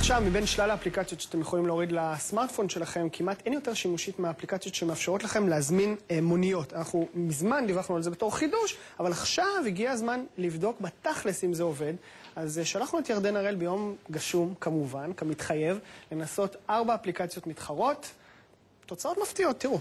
עכשיו, מבין שלל האפליקציות שאתם יכולים להוריד לסמארטפון שלכם, כמעט אין יותר שימושית מהאפליקציות שמאפשרות לכם להזמין מוניות. אנחנו מזמן דיווחנו על זה בתור חידוש, אבל עכשיו הגיע הזמן לבדוק בתכלס אם זה עובד. אז שלחנו את ירדן הראל ביום גשום, כמובן, כמתחייב, לנסות 4 אפליקציות מתחרות. תוצאות מפתיעות, תראו.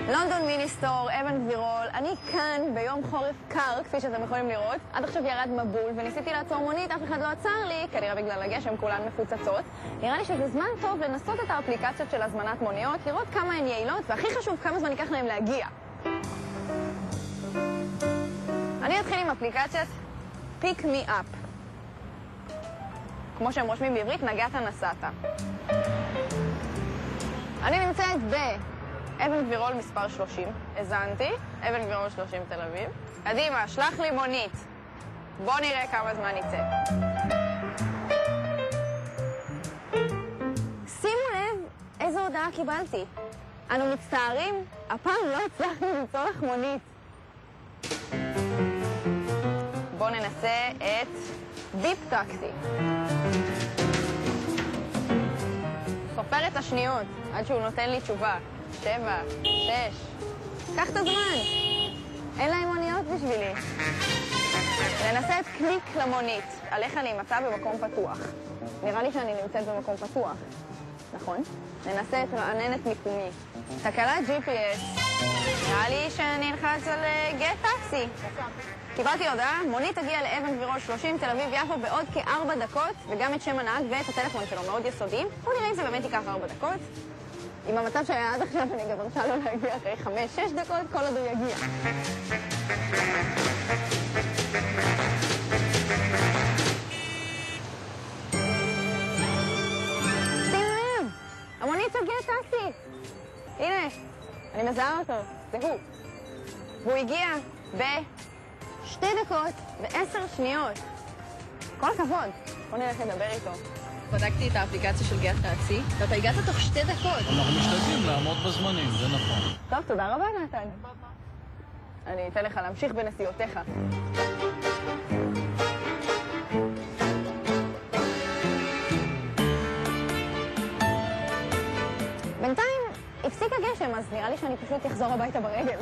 לונדון מיניסטור, אבן גבירול, אני כאן ביום חורף קר, כפי שאתם יכולים לראות. עד עכשיו ירד מבול וניסיתי לעצור מונית, אף אחד לא עצר לי, כנראה בגלל הגשם כולן מפוצצות. נראה לי שזה זמן טוב לנסות את האפליקציות של הזמנת מוניות, לראות כמה הן יעילות, והכי חשוב, כמה זמן ייקח להם להגיע. אני אתחיל עם אפליקציית Pick Me Up. כמו שהם רושמים בעברית, נגעת נסעת. אני נמצאת אבן גבירול מספר 30, הזנתי, אבן גבירול 30 תל אביב. קדימה, שלח לי מונית. בוא נראה כמה זמן יצא. שימו לב איזו הודעה קיבלתי. אנו מצטערים, הפעם לא הצלחנו למצוא לך מונית. בוא ננסה את ביפ טקסי. סופר את השניות עד שהוא נותן לי תשובה. 7, 6. קח את הזמן. אין להם מוניות בשבילי. ננסה את קליק למונית. עליך להימצא במקום פתוח. נראה לי שאני נמצאת במקום פתוח. נכון? ננסה את רעננת מיקומי. תקלת GPS. נראה לי שאני אלחץ על גט טקסי. קיבלתי הודעה, מונית תגיע לאבן גבירול 30 תל אביב יפו בעוד כ4 דקות, וגם את שם הנהג ואת הטלפון שלו מאוד יסודיים. בואו נראה אם זה באמת ייקח 4 דקות. עם המצב שהיה עד עכשיו אני גם רוצה לא להגיע אחרי 5-6 דקות, כל עוד הוא יגיע. שים לב! המונית של גט טקסי! הנה, אני מזהה אותו, זה הוא. והוא הגיע ב2 דקות ו10 שניות. כל הכבוד, בוא נלך לדבר איתו. בדקתי את האפליקציה של גט טקסי, ואתה הגעת תוך 2 דקות. אנחנו משתדלים לעמוד בזמנים, זה נכון. טוב, תודה רבה, נתן. אני אתן לך להמשיך בנסיעותיך. בינתיים הפסיק הגשם, אז נראה לי שאני פשוט אחזור הביתה ברגל.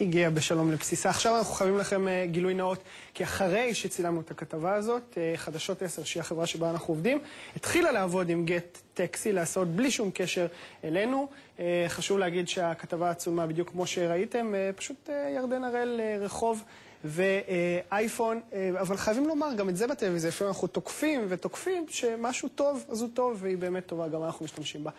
הגיע בשלום לבסיסה. עכשיו אנחנו חייבים לכם גילוי נאות, כי אחרי שצילמנו את הכתבה הזאת, חדשות 10, שהיא החברה שבה אנחנו עובדים, התחילה לעבוד עם גט טקסי, לעשות בלי שום קשר אלינו. חשוב להגיד שהכתבה עצומה בדיוק כמו שראיתם, פשוט ירדן הראל רחוב ואייפון, אבל חייבים לומר גם את זה בטלוויזיה, לפעמים אנחנו תוקפים ותוקפים שמשהו טוב, אז הוא טוב, והיא באמת טובה, גם אנחנו משתמשים בה.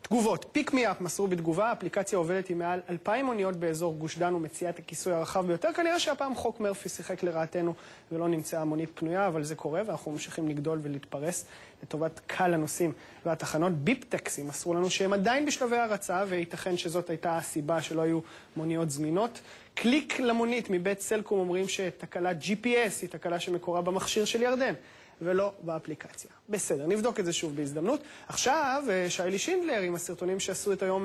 תגובות, פיק מי אפ מסרו בתגובה, האפליקציה עובדת עם מעל 2,000 מוניות באזור גוש דן ומציעה את הכיסוי הרחב ביותר. כנראה שהפעם חוק מרפי שיחק לרעתנו ולא נמצאה מונית פנויה, אבל זה קורה ואנחנו ממשיכים לגדול ולהתפרס לטובת קהל הנוסעים והתחנות. ביפ טקסי מסרו לנו שהם עדיין בשלבי הרצה, וייתכן שזאת הייתה הסיבה שלא היו מוניות זמינות. קליק למונית מבית סלקום אומרים שתקלת GPS היא תקלה שמקורה במכשיר של ירדן ולא באפליקציה. בסדר, נבדוק את זה שוב בהזדמנות. עכשיו, שיילי שינדלר עם הסרטונים שעשו את היום